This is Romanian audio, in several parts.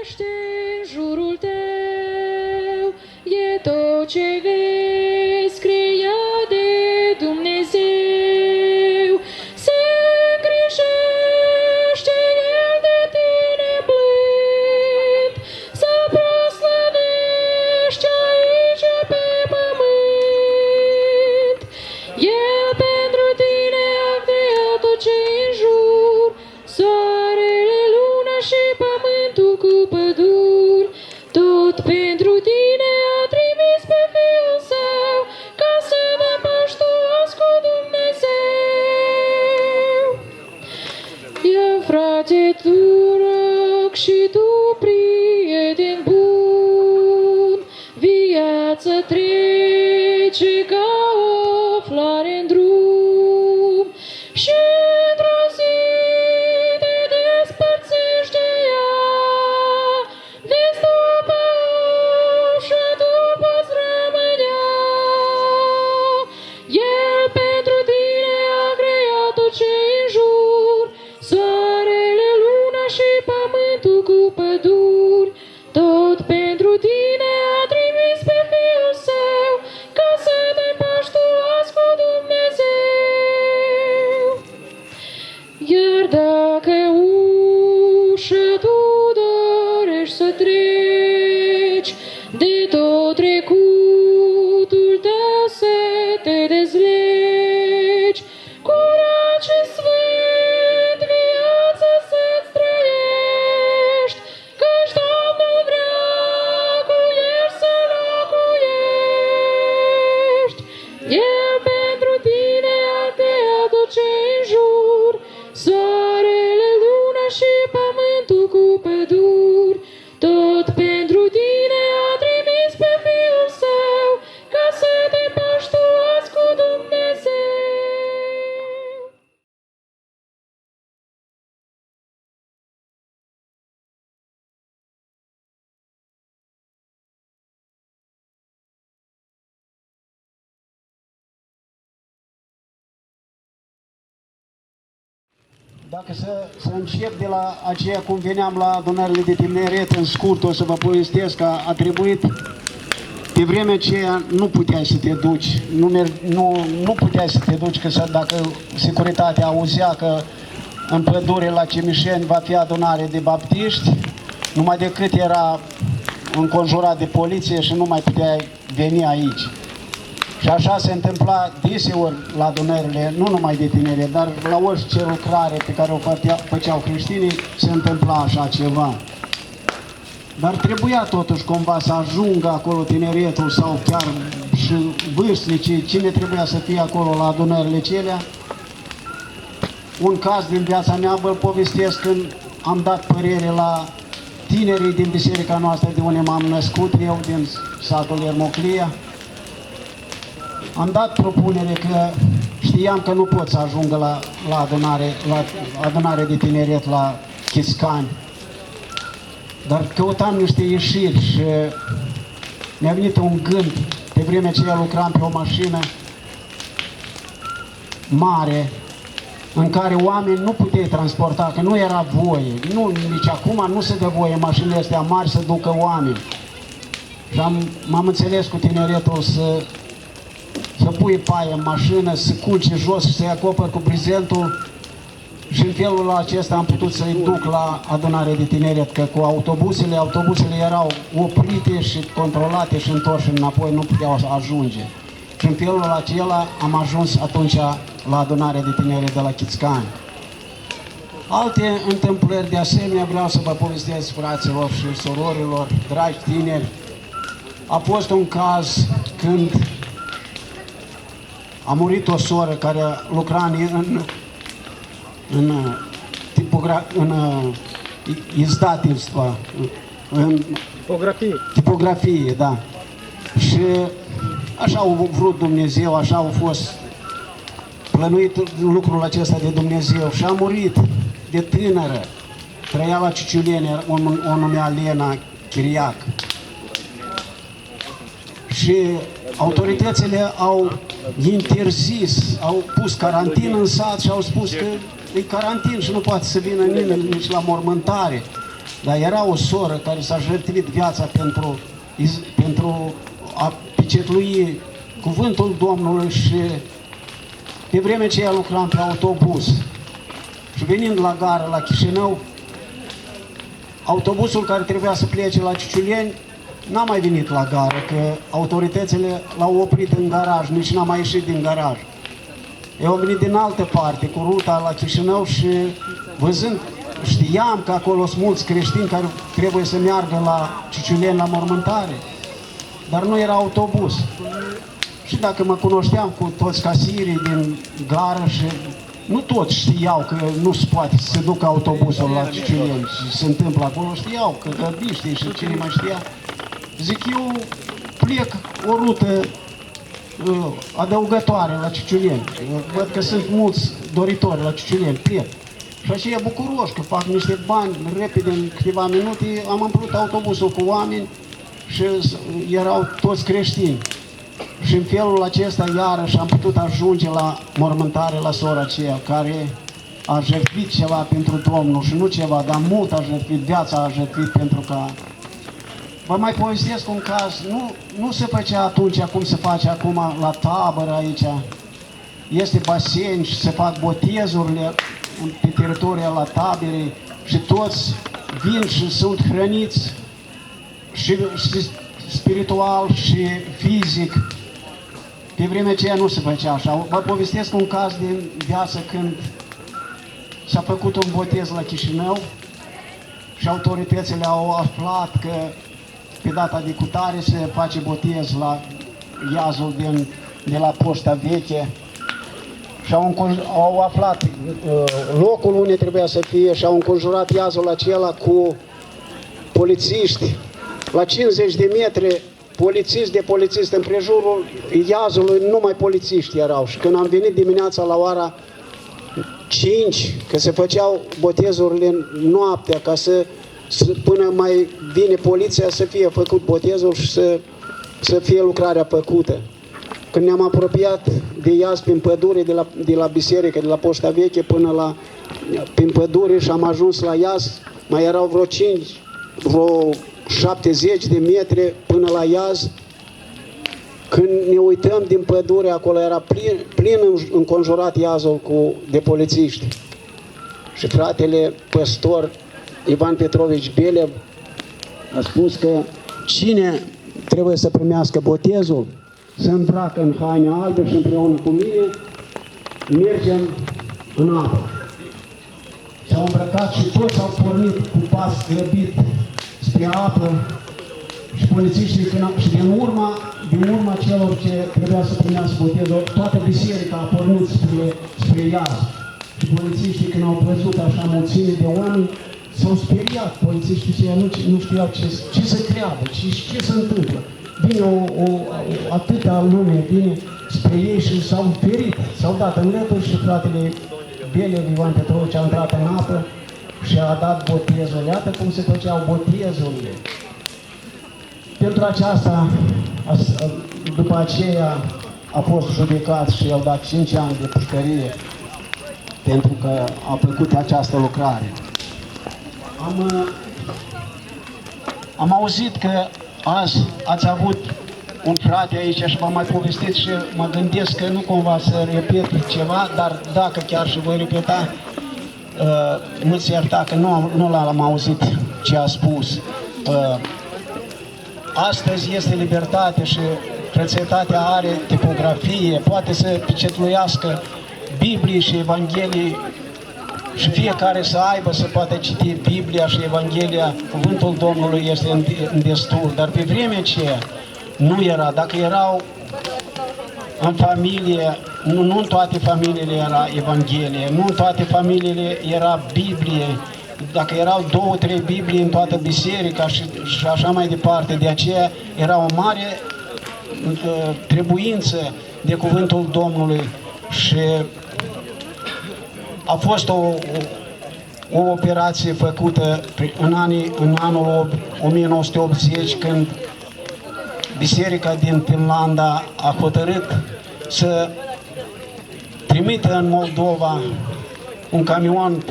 crește în jurul tău, e tot ce vezi creat de Dumnezeu. Se îngrijește El de tine blând, să proslăvești aici pe pământ. El pentru tine a creat tot ce în jur, soarele, luna și pământul cu păduri. Tot pentru tine a trimis pe Fiul Său, ca să ne păștuați cu Dumnezeu. Ia, frate, tu rog și tu, prieten bun, viața trece ca o floare în drum și într-o zi te despărțești de ea. Vezi după ușă, tu poți rămânea. El pentru tine a creat tot ce în jur, soarele, luna și pământul cu păduri. Tot pentru tine a trimis pe Fiul Său, ca să te împăștuați cu Dumnezeu. Iar dacă ușă tu dorești să treci, de tot trecutul tău să te dezlegi, curat și sfânt viața să-ți trăiești, căci Domnul vrea cu El să locuiești. El pentru tine a creat tot ce în jur, soarele, luna și pământul cu păduri. Tot pentru tine a trimis pe Fiul Său, ca să te împăștuați cu Dumnezeu. Dacă să încep de la aceea cum veneam la adunările de tineret, în scurt o să vă povestesc că a trebuit, pe vremea aceea nu puteai să te duci, nu puteai să te duci, că dacă securitatea auzea că în pădure la Cemișeni va fi adunare de baptiști, numai decât era înconjurat de poliție și nu mai puteai veni aici. Și așa se întâmpla deseori la adunările, nu numai de tinere, dar la orice lucrare pe care o făceau creștinii, se întâmpla așa ceva. Dar trebuia totuși cumva să ajungă acolo tineretul sau chiar și vârstnicii, cine trebuia să fie acolo la adunările celea. Un caz din viața mea vă povestesc când am dat părere la tinerii din biserica noastră de unde m-am născut, eu din satul Ermoclia. Am dat propunere că știam că nu pot să ajungă la adunare de tineret la Chiscani, dar căutam niște ieșiri și mi-a venit un gând. Pe vremea aceea lucram pe o mașină mare în care oameni nu puteai transporta, că nu era voie. Nici acum nu se dă voie mașinile astea mari să ducă oameni. Și m-am înțeles cu tineretul să pui paie în mașină, să culce jos și să-i acopăr cu brizentul și în felul acesta am putut să-i duc la adunare de tineret, că cu autobuzele erau oprite și controlate și întorse înapoi, nu puteau ajunge. Și în felul acela am ajuns atunci la adunare de tineret de la Chiscani. Alte întâmplări de asemenea vreau să vă povestesc, fraților și sororilor, dragi tineri. A fost un caz când a murit o soră care lucra în izdativство, în tipografie, da. Și așa a vrut Dumnezeu, așa a fost plănuit lucrul acesta de Dumnezeu și a murit de tânără. Trăia la Ciciuleni, o numea Lena Chiriac. Și autoritățile au interzis, au pus carantină în sat și au spus că e carantin și nu poate să vină nimeni nici la mormântare. Dar era o soră care s-a jertfit viața pentru a pecetlui cuvântul Domnului și pe vreme ce ea lucram pe autobuz și venind la gară la Chișinău, autobuzul care trebuia să plece la Ciuciuleni n-a mai venit la gară, că autoritățile l-au oprit în garaj, nici n-a mai ieșit din garaj. Eu am venit din altă parte, cu ruta la Chișinău și văzând, știam că acolo sunt mulți creștini care trebuie să meargă la Ciuciuleni la mormântare, dar nu era autobuz. Și dacă mă cunoșteam cu toți casierii din gară și nu toți știau că nu se poate să se ducă autobuzul la Ciuciuleni și se întâmplă acolo, știau că gărbiștii și cine mai știa. Zic, eu plec o rută adăugătoare la Ciuciuleni. Văd că sunt mulți doritori la Ciuciuleni, plec. Și aceia bucuroși că fac niște bani repede, în câteva minute, am umplut autobuzul cu oameni și erau toți creștini. Și în felul acesta iarăși am putut ajunge la mormântare la sora aceea care a jertfit ceva pentru Domnul și nu ceva, dar mult a jertfit, viața a jertfit pentru ca... Vă mai povestesc un caz, nu se făcea atunci cum se face acum la tabără aici. Este basen și se fac botezurile pe teritoriul la tabere și toți vin și sunt hrăniți și spiritual și fizic. Pe vremea aceea nu se făcea așa. Vă povestesc un caz din viață când s-a făcut un botez la Chișinău și autoritățile au aflat că pe data de cutare se face botez la iazul de la poșta veche și au aflat locul unde trebuia să fie și au înconjurat iazul acela cu polițiști. La 50 de metri, polițiști în prejurul iazului, numai polițiști erau. Și când am venit dimineața la ora 5, că se făceau botezurile noaptea, ca până mai vine poliția să fie făcut botezul și să fie lucrarea făcută. Când ne-am apropiat de iaz prin pădure, de la biserică, de la poșta veche până prin pădure și am ajuns la iaz, mai erau vreo 70 de metri până la iaz. Când ne uităm din pădure, acolo era plin înconjurat iazul de polițiști. Și fratele păstor Ivan Petrovici Belev a spus că cine trebuie să primească botezul, să îmbracă în haine albe și împreună cu mine mergem în apă. S-au îmbrăcat și toți au pornit cu pas grăbit spre apă și polițiștii și din urma celor ce trebuia să primească botezul, toată biserica a pornit spre iaz. Și polițiștii când au văzut așa mulțime de oameni, s-au speriat, polițiștii și nu știau ce să creadă, ce se întâmplă. Vine atâta lume, vine spre ei și s-au ferit, s-au dat în lături și fratele Belev, Ivan Petrovici, a intrat în apă și a dat botezul. Iată cum se făceau botezurile. Pentru aceasta, după aceea, a fost judecat și i-au dat 5 ani de pușcărie pentru că a făcut această lucrare. Am auzit că azi ați avut un frate aici și v-am mai povestit și mă gândesc că nu cumva să repet ceva, dar dacă chiar și voi repeta, nu-ți ierta că nu l-am auzit ce a spus. Astăzi este libertate și frățătatea are tipografie, poate să pecetluiască Biblie și Evanghelii și fiecare să aibă să poată citi Biblia și Evanghelia, cuvântul Domnului este în destul, dar pe vremea aceea nu era. Dacă erau în familie, nu în toate familiile era Evanghelie, nu în toate familiile era Biblie, dacă erau 2-3 Biblii în toată biserica și așa mai departe, de aceea era o mare trebuință de cuvântul Domnului și a fost o operație făcută în anul 1980, când biserica din Finlanda a hotărât să trimită în Moldova un camion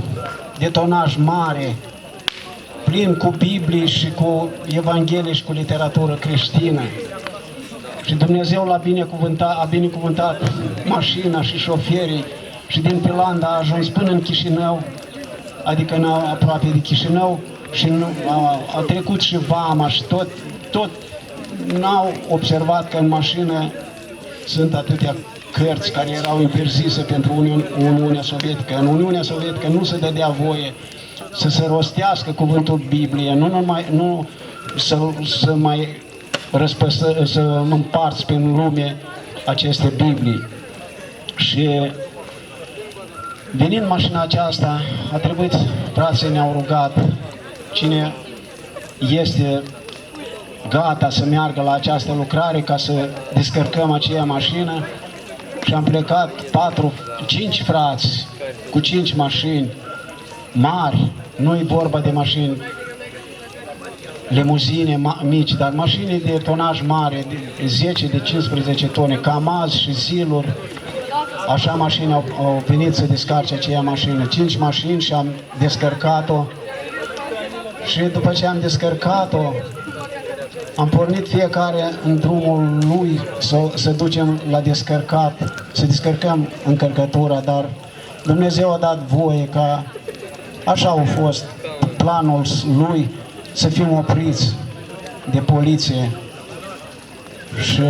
de tonaj mare plin cu Biblie și cu Evanghelie și cu literatură creștină. Și Dumnezeu a binecuvântat mașina și șoferii și din Pilanda a ajuns până în Chișinău, adică aproape de Chișinău, și a trecut și vama și tot n-au observat că în mașină sunt atâtea cărți care erau interzise pentru Uniunea Sovietică. În Uniunea Sovietică nu se dădea voie să se rostească cuvântul Biblie, nu să mai să împarți prin lume aceste Biblii. Și venind mașina aceasta, a trebuit, frații ne-au rugat, cine este gata să meargă la această lucrare ca să descărcăm aceea mașină, și am plecat 5 frați cu 5 mașini mari, nu-i vorba de mașini limuzine mici, dar mașini de tonaj mare, de 10, de 15 tone, Kamaz și Ziluri. Așa mașini au venit să descarce aceea mașină. 5 mașini și am descărcat-o. Și după ce am descărcat-o, am pornit fiecare în drumul lui să ducem la descărcat, să descărcăm încărcătura, dar Dumnezeu a dat voie ca, așa a fost planul lui, să fim opriți de poliție. Și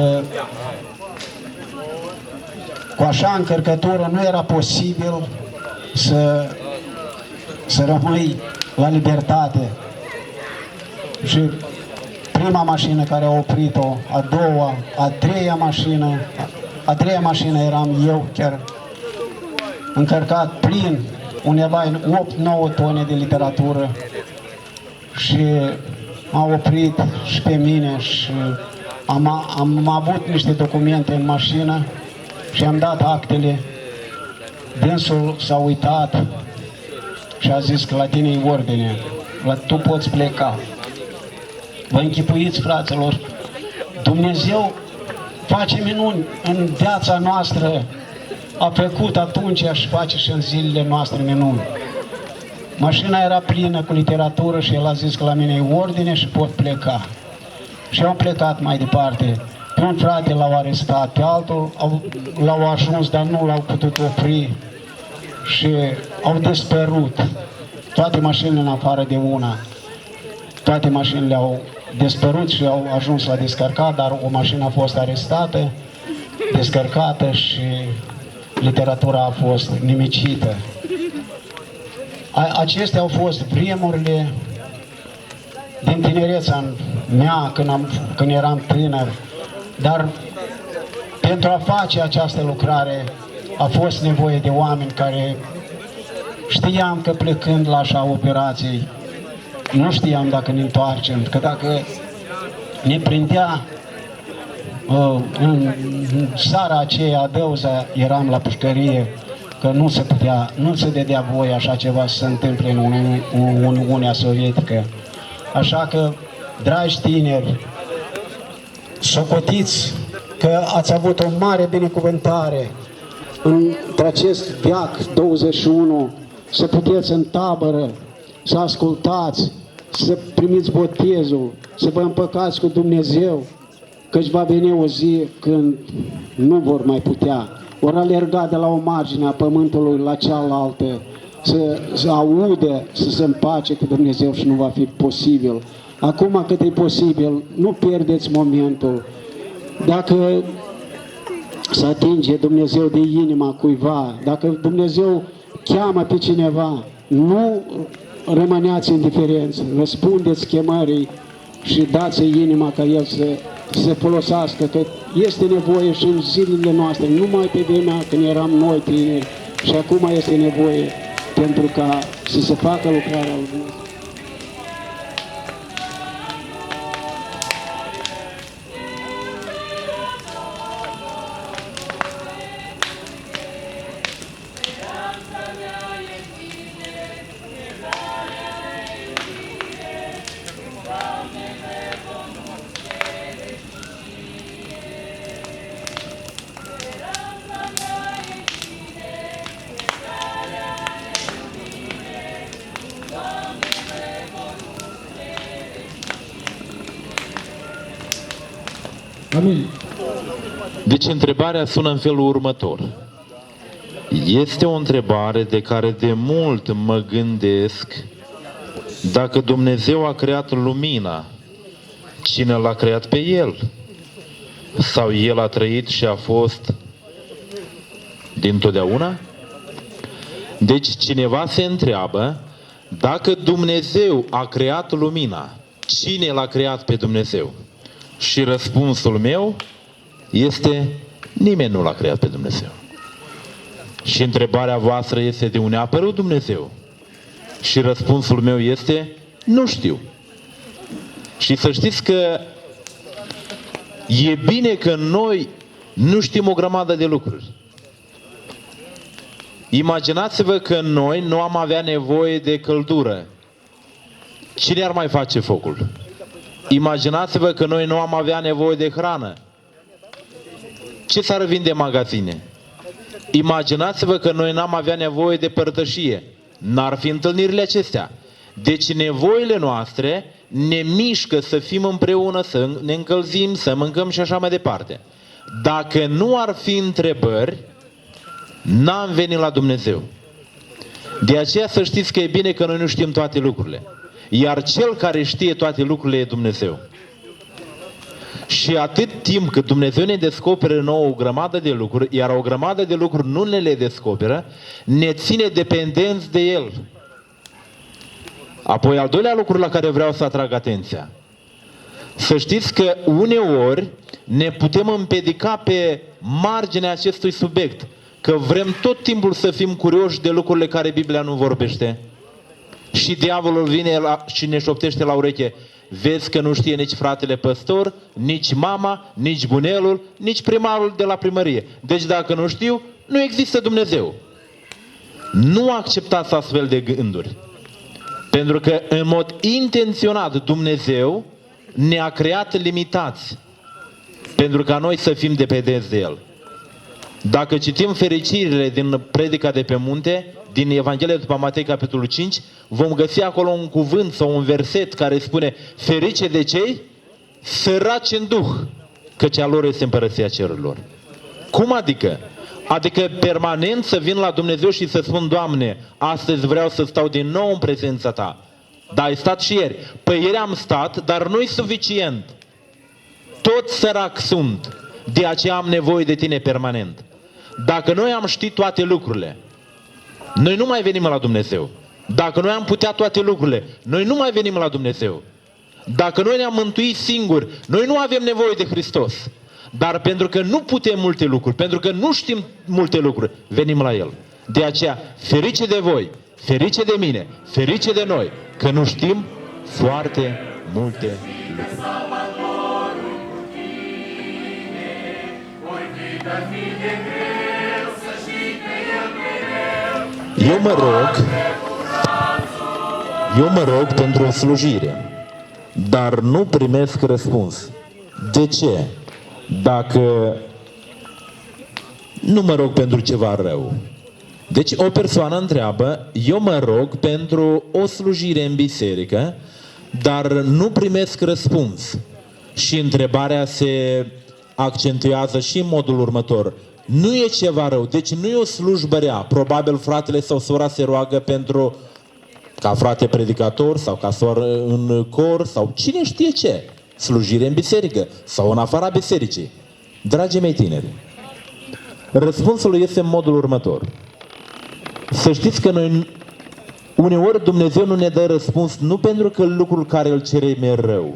cu așa încărcătură nu era posibil să rămâi la libertate. Și prima mașină care a oprit-o, a doua, a treia mașină eram eu, chiar încărcat plin, undeva în 8-9 tone de literatură, și m-a oprit și pe mine și am avut niște documente în mașină și am dat actele. Dânsul s-a uitat și a zis că la tine e ordine, tu poți pleca. Vă închipuiți, fraților, Dumnezeu face minuni în viața noastră, a făcut atunci și face și în zilele noastre minuni. Mașina era plină cu literatură și el a zis că la mine e ordine și pot pleca. Și au plecat mai departe. Pe un frate l-au arestat, pe altul l-au ajuns, dar nu l-au putut opri și au dispărut. Toate mașinile în afară de una. Toate mașinile au dispărut și au ajuns la descărcat, dar o mașină a fost arestată, descărcată și literatura a fost nimicită. Acestea au fost vremurile din tinerețea mea, când eram tânăr, dar pentru a face această lucrare a fost nevoie de oameni care știam că plecând la așa operații, nu știam dacă ne întoarcem, că dacă ne prindea în seara aceea, a dăuza, eram la pușcărie, că nu se dădea voie așa ceva să se întâmple în Uniunea Sovietică. Așa că, dragi tineri, socotiți că ați avut o mare binecuvântare între acest veac 21, să puteți în tabără, să ascultați, să primiți botezul, să vă împăcați cu Dumnezeu, căci va veni o zi când nu vor mai putea. Vor alerga de la o margine a pământului la cealaltă, să audă, să se împace cu Dumnezeu și nu va fi posibil. Acum cât e posibil, nu pierdeți momentul. Dacă se atinge Dumnezeu de inima cuiva, dacă Dumnezeu cheamă pe cineva, nu rămâneați indiferenți, răspundeți chemării și dați-i inima ca el să se folosească, că este nevoie și în zilele noastre, numai pe vremea când eram noi tineri, și acum este nevoie pentru ca să se facă lucrarea lui Dumnezeu. Amin. Deci întrebarea sună în felul următor. Este o întrebare de care de mult mă gândesc: dacă Dumnezeu a creat lumina, cine l-a creat pe El? Sau El a trăit și a fost dintotdeauna? Deci cineva se întreabă, dacă Dumnezeu a creat lumina, cine l-a creat pe Dumnezeu? Și răspunsul meu este: nimeni nu l-a creat pe Dumnezeu. Și întrebarea voastră este: de unde a apărut Dumnezeu? Și răspunsul meu este: nu știu. Și să știți că e bine că noi nu știm o grămadă de lucruri. Imaginați-vă că noi nu am avea nevoie de căldură. Cine ar mai face focul? Imaginați-vă că noi nu am avea nevoie de hrană. Ce s-ar vinde în magazine? Imaginați-vă că noi n-am avea nevoie de părtășie. N-ar fi întâlnirile acestea. Deci nevoile noastre ne mișcă să fim împreună, să ne încălzim, să mâncăm și așa mai departe. Dacă nu ar fi întrebări, n-am venit la Dumnezeu. De aceea să știți că e bine că noi nu știm toate lucrurile. Iar Cel care știe toate lucrurile e Dumnezeu. Și atât timp cât Dumnezeu ne descoperă nouă o grămadă de lucruri, iar o grămadă de lucruri nu ne le descoperă, ne ține dependenți de El. Apoi, al doilea lucru la care vreau să atrag atenția. Să știți că uneori ne putem împiedica pe marginea acestui subiect, că vrem tot timpul să fim curioși de lucrurile care Biblia nu vorbește. Și diavolul vine și ne șoptește la ureche: vezi că nu știe nici fratele păstor, nici mama, nici bunelul, nici primarul de la primărie. Deci dacă nu știu, nu există Dumnezeu. Nu acceptați astfel de gânduri. Pentru că în mod intenționat Dumnezeu ne-a creat limitați pentru ca noi să fim dependenți de El. Dacă citim fericirile din Predica de pe munte, din Evanghelia după Matei, capitolul 5, vom găsi acolo un cuvânt sau un verset care spune: ferice de cei săraci în duh, căci a lor este împărăția cerurilor. Cum adică? Adică permanent să vin la Dumnezeu și să spun: Doamne, astăzi vreau să stau din nou în prezența Ta. Dar ai stat și ieri. Păi ieri am stat, dar nu-i suficient. Tot sărac sunt. De aceea am nevoie de Tine permanent. Dacă noi am ști toate lucrurile, noi nu mai venim la Dumnezeu. Dacă noi am putea toate lucrurile, noi nu mai venim la Dumnezeu. Dacă noi ne-am mântuit singuri, noi nu avem nevoie de Hristos. Dar pentru că nu putem multe lucruri, pentru că nu știm multe lucruri, venim la El. De aceea, ferice de voi, ferice de mine, ferice de noi, că nu știm foarte multe lucruri. Eu mă rog pentru o slujire, dar nu primesc răspuns. De ce? Dacă nu mă rog pentru ceva rău. Deci o persoană întreabă: eu mă rog pentru o slujire în biserică, dar nu primesc răspuns. Și întrebarea se accentuează și în modul următor: nu e ceva rău, deci nu e o slujbă rea. Probabil fratele sau sora se roagă pentru ca frate predicator sau ca soră în cor sau cine știe ce, slujire în biserică sau în afara bisericii. Dragii mei tineri, răspunsul este în modul următor. Să știți că noi uneori Dumnezeu nu ne dă răspuns nu pentru că lucrul care îl cerem e rău,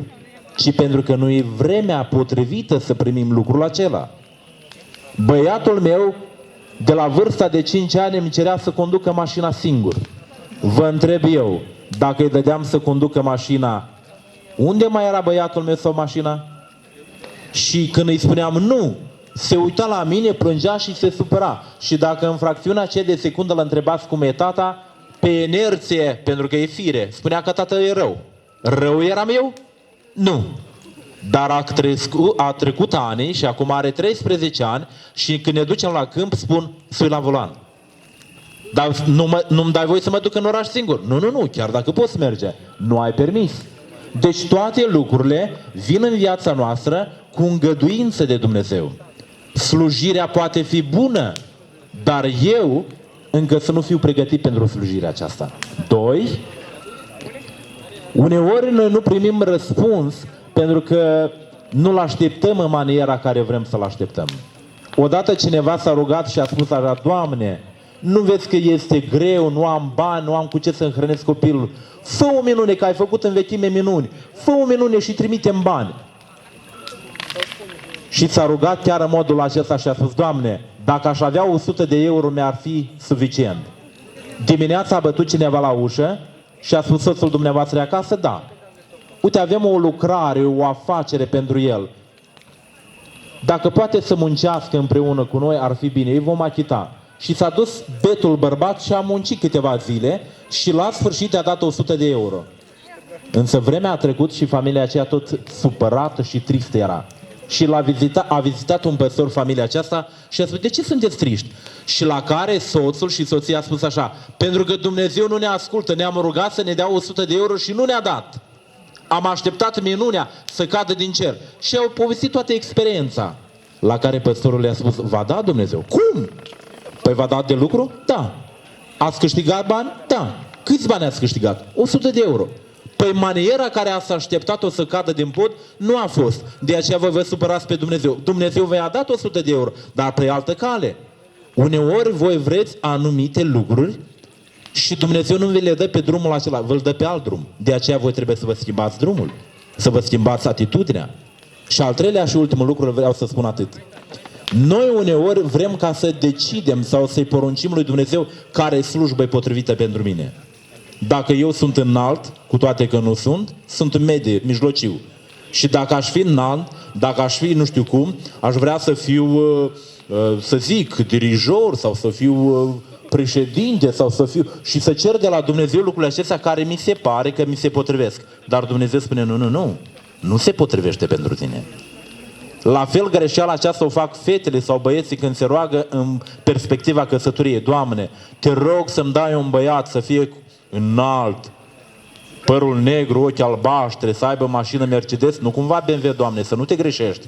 ci pentru că nu e vremea potrivită să primim lucrul acela. Băiatul meu de la vârsta de 5 ani îmi cerea să conducă mașina singur. Vă întreb eu, dacă îi dădeam să conducă mașina, unde mai era băiatul meu sau mașina? Și când îi spuneam nu, se uita la mine, plângea și se supăra. Și dacă în fracțiunea aceea de secundă îl întrebați cum e tata, pe inerție, pentru că e fire, spunea că tata e rău. Rău eram eu? Nu. Dar a trecut ani și acum are 13 ani și când ne ducem la câmp spun: sui la volan. Dar nu-mi dai voie să mă duc în oraș singur. Nu, chiar dacă poți merge. Nu ai permis. Deci toate lucrurile vin în viața noastră cu îngăduință de Dumnezeu. Slujirea poate fi bună, dar eu încă să nu fiu pregătit pentru slujirea aceasta. 2. Uneori noi nu primim răspuns pentru că nu-l așteptăm în maniera care vrem să-l așteptăm. Odată cineva s-a rugat și a spus așa: Doamne, nu vezi că este greu, nu am bani, nu am cu ce să-mi hrănesc copilul. Fă o minune, că ai făcut în vechime minuni. Fă o minune și trimite-mi bani. Și s-a rugat chiar în modul acesta și a spus: Doamne, dacă aș avea 100 de euro mi-ar fi suficient. Dimineața a bătut cineva la ușă și a spus: soțul dumneavoastră e acasă? Da. Uite, avem o lucrare, o afacere pentru el. Dacă poate să muncească împreună cu noi, ar fi bine, îi vom achita. Și s-a dus betul bărbat și a muncit câteva zile și la sfârșit i-a dat 100 de euro. Însă vremea a trecut și familia aceea tot supărată și tristă era. Și a vizitat un păstor familia aceasta și a spus: de ce sunteți triști? Și la care soțul și soția a spus așa: pentru că Dumnezeu nu ne ascultă, ne-am rugat să ne dea 100 de euro și nu ne-a dat. Am așteptat minunea să cadă din cer. Și au povestit toată experiența. La care păstorul le-a spus: va da Dumnezeu. Cum? Păi v-a dat de lucru? Da. Ați câștigat bani? Da. Câți bani ați câștigat? 100 de euro. Păi maniera care ați așteptat-o să cadă din pod nu a fost. De aceea vă supărați pe Dumnezeu. Dumnezeu v-a dat 100 de euro, dar pe altă cale. Uneori voi vreți anumite lucruri și Dumnezeu nu vi le dă pe drumul acela, vă-l dă pe alt drum. De aceea voi trebuie să vă schimbați drumul, să vă schimbați atitudinea. Și al treilea și ultimul lucru vreau să spun atât. Noi uneori vrem ca să decidem sau să-i poruncim lui Dumnezeu care e slujba potrivită pentru mine. Dacă eu sunt înalt, cu toate că nu sunt medie, mijlociu. Și dacă aș fi înalt, dacă aș fi nu știu cum, aș vrea să fiu, să zic, dirijor sau să fiu președinte sau să fiu... Și să cer de la Dumnezeu lucrurile acestea care mi se pare că mi se potrivesc. Dar Dumnezeu spune: nu se potrivește pentru tine. La fel greșeala aceasta o fac fetele sau băieții când se roagă în perspectiva căsătoriei. Doamne, te rog să-mi dai un băiat să fie înalt, părul negru, ochi albaștri, să aibă mașină Mercedes, nu cumva BMW, Doamne, să nu te greșești.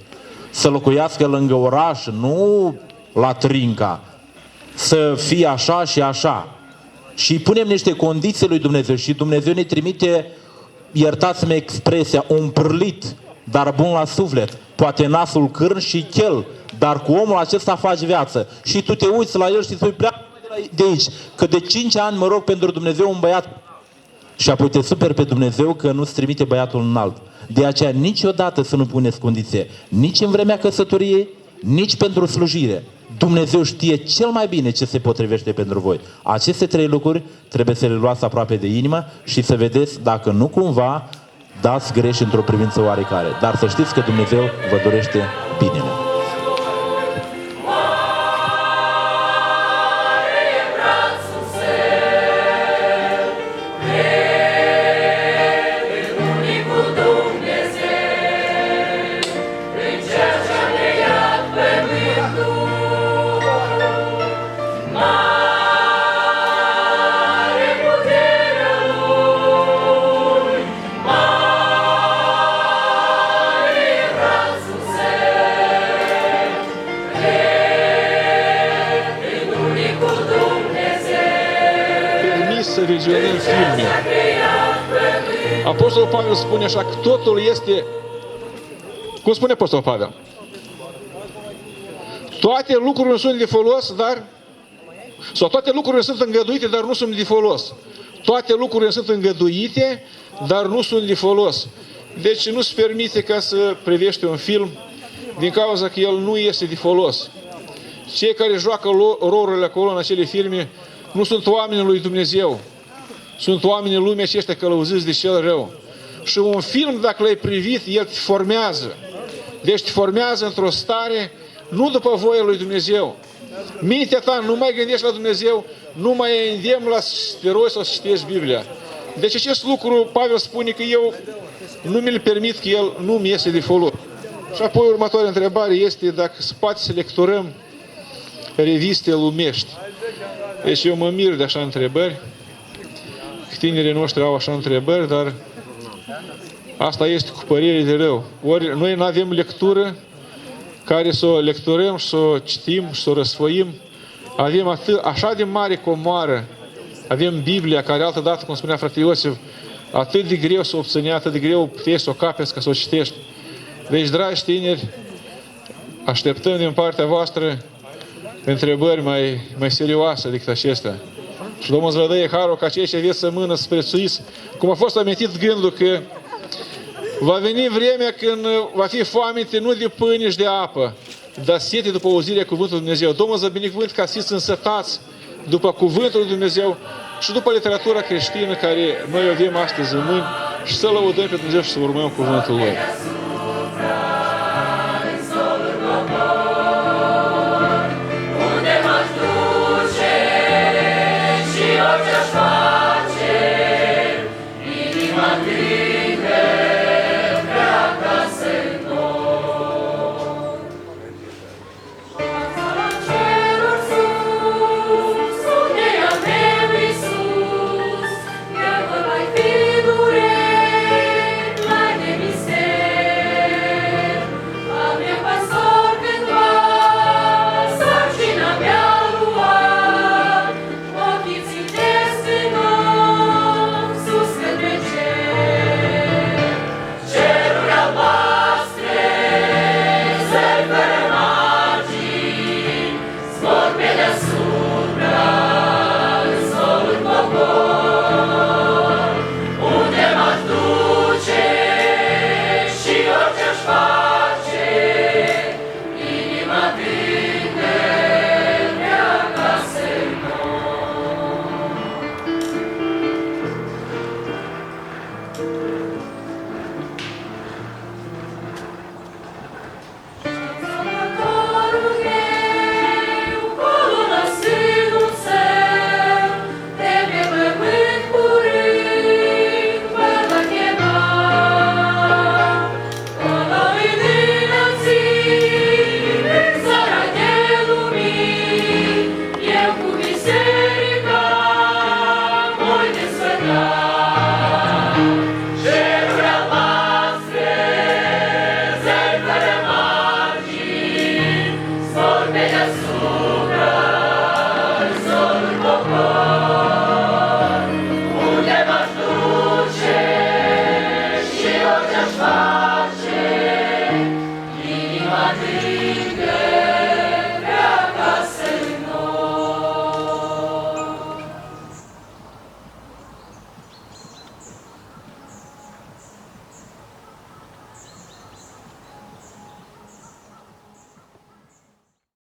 Să locuiască lângă oraș, nu la Trinca. Să fie așa și așa. Și punem niște condiții lui Dumnezeu și Dumnezeu ne trimite, iertați-mi expresia, un pârlit, dar bun la suflet. Poate nasul cârn și chel, dar cu omul acesta faci viață. Și tu te uiți la el și spui: pleacă de aici, că de 5 ani mă rog pentru Dumnezeu un băiat. Și apoi te superi pe Dumnezeu că nu-ți trimite băiatul înalt. De aceea niciodată să nu puneți condiție, nici în vremea căsătoriei, nici pentru slujire. Dumnezeu știe cel mai bine ce se potrivește pentru voi. Aceste 3 lucruri trebuie să le luați aproape de inimă și să vedeți dacă nu cumva dați greș într-o privință oarecare. Dar să știți că Dumnezeu vă dorește binele. Să vizionăm filme. Apostolul Pavel spune așa că totul este, cum spune Apostolul Pavel, toate lucrurile sunt de folos, sau toate lucrurile sunt îngăduite, dar nu sunt de folos. Toate lucrurile sunt îngăduite, dar nu sunt de folos. Deci nu se permite ca să privești un film din cauza că el nu este de folos. Cei care joacă rolurile acolo în acele filme nu sunt oamenii lui Dumnezeu. Sunt oamenii lumii aceștia călăuziți de cel rău. Și un film, dacă l-ai privit, el te formează. Deci te formează într-o stare nu după voia lui Dumnezeu. Mintea ta nu mai gândești la Dumnezeu, nu mai îndemn la să te rogi sau să citești Biblia. Deci acest lucru, Pavel spune că eu nu mi-l permit, că el nu mi este de folos. Și apoi următoarea întrebare este dacă se poate să lecturăm reviste lumești. Deci eu mă mir de așa întrebări. Tinerii noștri au așa întrebări, dar Asta este cu părere de rău. Ori noi nu avem lectură care să o lecturăm, să o citim, să o răsfoim. Avem așa de mare comoară. Avem Biblia, care altădată, cum spunea frate Iosif, atât de greu să o obține, atât de greu puteți să o capeți ca să o citești. Deci, dragi tineri, așteptăm din partea voastră întrebări mai serioase decât acestea. Și Domnul îți vă dă harul ca cei ce aveți să mână să prețuiți, cum a fost amintit gândul că va veni vremea când va fi foamete nu de pâine și de apă, dar sete după auzirea cuvântului Dumnezeu. Domnul să binecuvânt ca să fiți însătați după cuvântul lui Dumnezeu și după literatura creștină care noi o avem astăzi în mâini și să lăudăm pe Dumnezeu și să urmăm cuvântul Lui.